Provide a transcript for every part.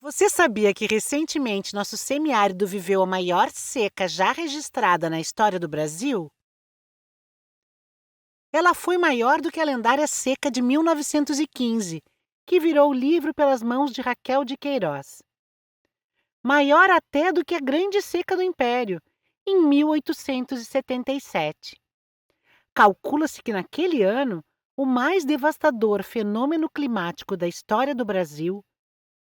Você sabia que recentemente nosso semiárido viveu a maior seca já registrada na história do Brasil? Ela foi maior do que a lendária seca de 1915, que virou o livro pelas mãos de Raquel de Queiroz. Maior até do que a Grande Seca do Império, em 1877. Calcula-se que naquele ano, o mais devastador fenômeno climático da história do Brasil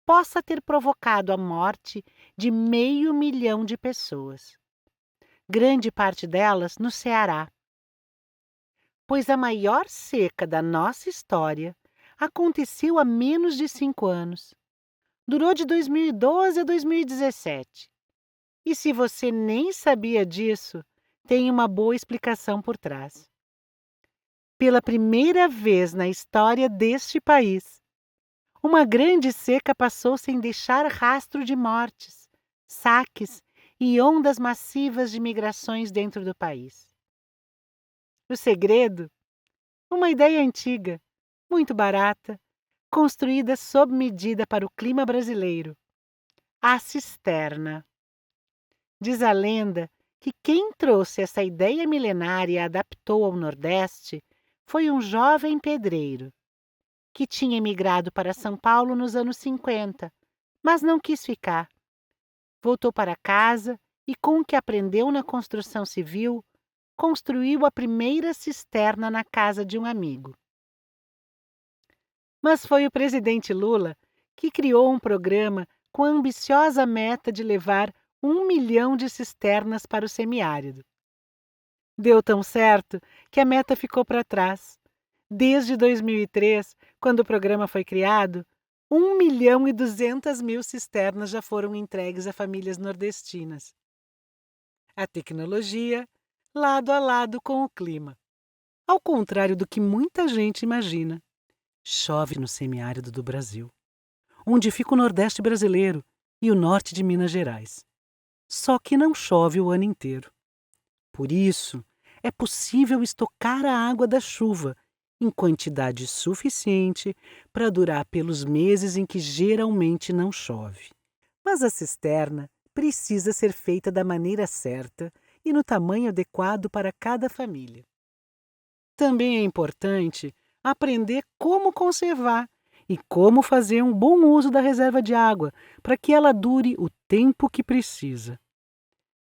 possa ter provocado a morte de 500.000 de pessoas, grande parte delas no Ceará. Pois a maior seca da nossa história aconteceu há menos de 5 anos. Durou de 2012 a 2017. E se você nem sabia disso, tem uma boa explicação por trás. Pela primeira vez na história deste país, uma grande seca passou sem deixar rastro de mortes, saques e ondas massivas de migrações dentro do país. O segredo? Uma ideia antiga, muito barata, construída sob medida para o clima brasileiro: a cisterna. Diz a lenda que quem trouxe essa ideia milenária e a adaptou ao Nordeste foi um jovem pedreiro que tinha emigrado para São Paulo nos anos 50, mas não quis ficar. Voltou para casa e, com o que aprendeu na construção civil, construiu a primeira cisterna na casa de um amigo. Mas foi o presidente Lula que criou um programa com a ambiciosa meta de levar 1 milhão de cisternas para o semiárido. Deu tão certo que a meta ficou para trás. Desde 2003, quando o programa foi criado, 1.200.000 cisternas já foram entregues a famílias nordestinas. A tecnologia, lado a lado com o clima. Ao contrário do que muita gente imagina, chove no semiárido do Brasil, onde fica o Nordeste brasileiro e o norte de Minas Gerais. Só que não chove o ano inteiro. Por isso, é possível estocar a água da chuva em quantidade suficiente para durar pelos meses em que geralmente não chove. Mas a cisterna precisa ser feita da maneira certa e no tamanho adequado para cada família. Também é importante aprender como conservar e como fazer um bom uso da reserva de água para que ela dure o tempo que precisa.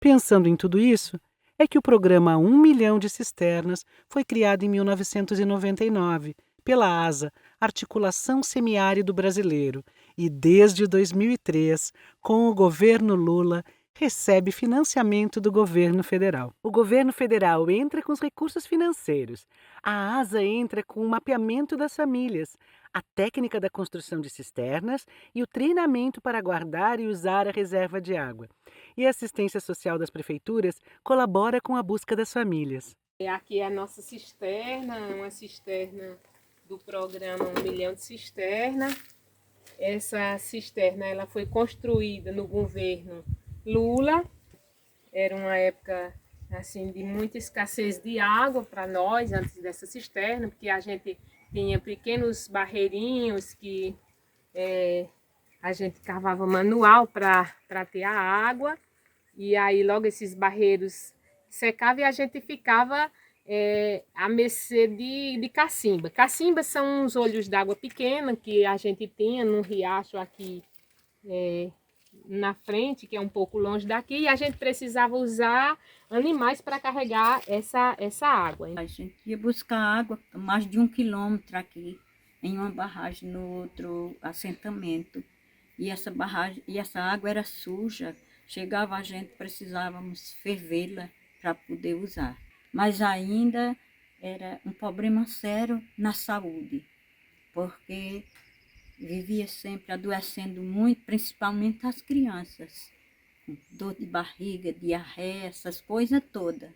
Pensando em tudo isso, é que o programa 1 milhão de cisternas foi criado em 1999 pela ASA, Articulação Semiárido Brasileiro, e desde 2003, com o governo Lula, recebe financiamento do governo federal. O governo federal entra com os recursos financeiros, a ASA entra com o mapeamento das famílias, a técnica da construção de cisternas e o treinamento para guardar e usar a reserva de água. E a assistência social das prefeituras colabora com a busca das famílias. Aqui é a nossa cisterna, uma cisterna do programa 1 milhão de cisterna. Essa cisterna ela foi construída no governo Lula. Era uma época assim de muita escassez de água para nós antes dessa cisterna, porque a gente tinha pequenos barreirinhos que a gente cavava manual para ter a água. E aí logo esses barreiros secavam e a gente ficava à mercê de cacimba. Cacimba são uns olhos d'água pequenos que a gente tinha num riacho aqui na frente, que é um pouco longe daqui, e a gente precisava usar animais para carregar essa água. A gente ia buscar água mais de 1 quilômetro aqui, em uma barragem no outro assentamento. E essa barragem, e essa água era suja. Chegava a gente, precisávamos fervê-la para poder usar. Mas ainda era um problema sério na saúde, porque vivia sempre adoecendo muito, principalmente as crianças, com dor de barriga, diarreia, essas coisas todas,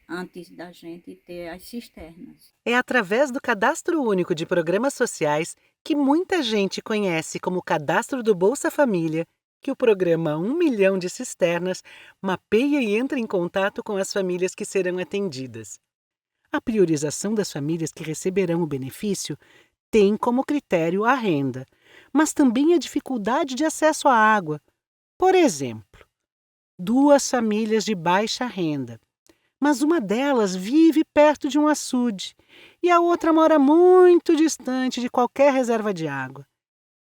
antes da gente ter as cisternas. É através do Cadastro Único de Programas Sociais, que muita gente conhece como Cadastro do Bolsa Família, que o programa 1 milhão de cisternas mapeia e entra em contato com as famílias que serão atendidas. A priorização das famílias que receberão o benefício tem como critério a renda, mas também a dificuldade de acesso à água. Por exemplo, 2 famílias de baixa renda, mas uma delas vive perto de um açude e a outra mora muito distante de qualquer reserva de água.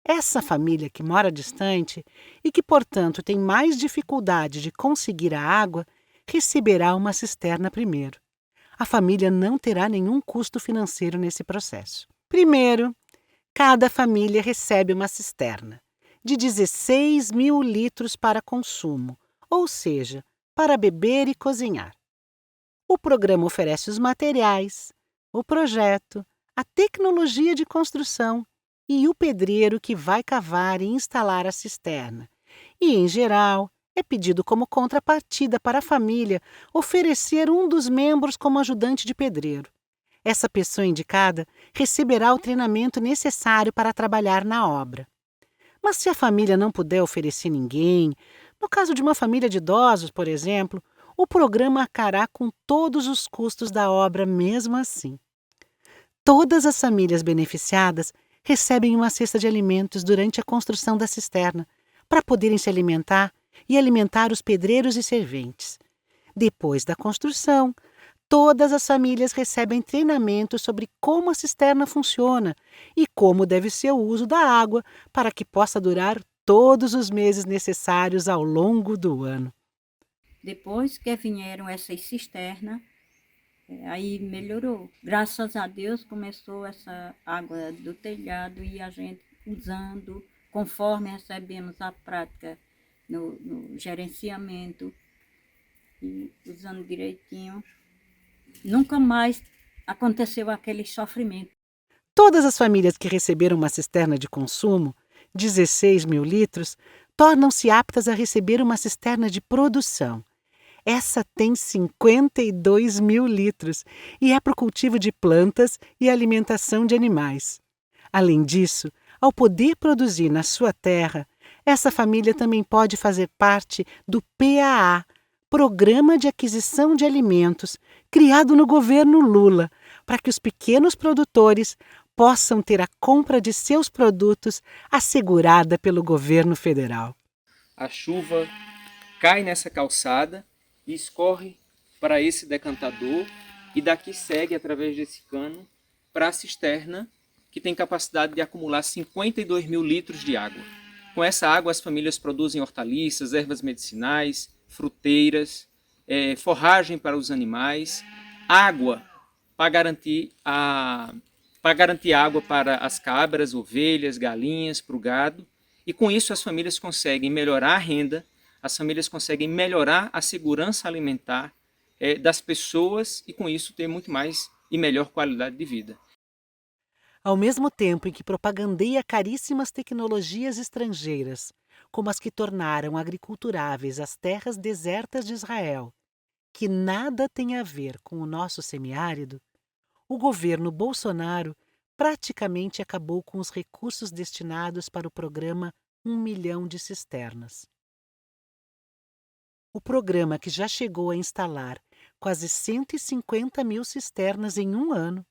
Essa família que mora distante e que, portanto, tem mais dificuldade de conseguir a água, receberá uma cisterna primeiro. A família não terá nenhum custo financeiro nesse processo. Primeiro, cada família recebe uma cisterna de 16 mil litros para consumo, ou seja, para beber e cozinhar. O programa oferece os materiais, o projeto, a tecnologia de construção e o pedreiro que vai cavar e instalar a cisterna. E, em geral, é pedido como contrapartida para a família oferecer um dos membros como ajudante de pedreiro. Essa pessoa indicada receberá o treinamento necessário para trabalhar na obra. Mas se a família não puder oferecer ninguém, no caso de uma família de idosos, por exemplo, o programa arcará com todos os custos da obra mesmo assim. Todas as famílias beneficiadas recebem uma cesta de alimentos durante a construção da cisterna, para poderem se alimentar e alimentar os pedreiros e serventes. Depois da construção, todas as famílias recebem treinamento sobre como a cisterna funciona e como deve ser o uso da água para que possa durar todos os meses necessários ao longo do ano. Depois que vieram essas cisternas, aí melhorou. Graças a Deus começou essa água do telhado e a gente usando, conforme recebemos a prática no gerenciamento e usando direitinho. Nunca mais aconteceu aquele sofrimento. Todas as famílias que receberam uma cisterna de consumo, 16 mil litros, tornam-se aptas a receber uma cisterna de produção. Essa tem 52 mil litros e é para o cultivo de plantas e alimentação de animais. Além disso, ao poder produzir na sua terra, essa família também pode fazer parte do PAA, Programa de Aquisição de Alimentos, criado no governo Lula, para que os pequenos produtores possam ter a compra de seus produtos assegurada pelo governo federal. A chuva cai nessa calçada e escorre para esse decantador e daqui segue através desse cano para a cisterna, que tem capacidade de acumular 52 mil litros de água. Com essa água as famílias produzem hortaliças, ervas medicinais, fruteiras, forragem para os animais, água para garantir água para as cabras, ovelhas, galinhas, para o gado. E com isso as famílias conseguem melhorar a renda, as famílias conseguem melhorar a segurança alimentar das pessoas e com isso ter muito mais e melhor qualidade de vida. Ao mesmo tempo em que propagandeia caríssimas tecnologias estrangeiras, como as que tornaram agriculturáveis as terras desertas de Israel, que nada tem a ver com o nosso semiárido, o governo Bolsonaro praticamente acabou com os recursos destinados para o programa 1 milhão de cisternas. O programa, que já chegou a instalar quase 150 mil cisternas em um ano,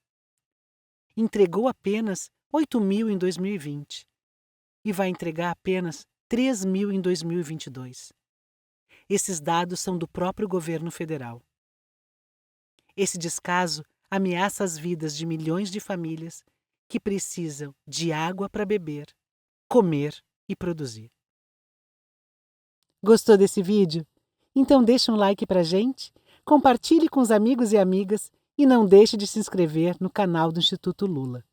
entregou apenas 8 mil em 2020 e vai entregar apenas 3 mil em 2022. Esses dados são do próprio governo federal. Esse descaso ameaça as vidas de milhões de famílias que precisam de água para beber, comer e produzir. Gostou desse vídeo? Então deixa um like pra gente, compartilhe com os amigos e amigas e não deixe de se inscrever no canal do Instituto Lula.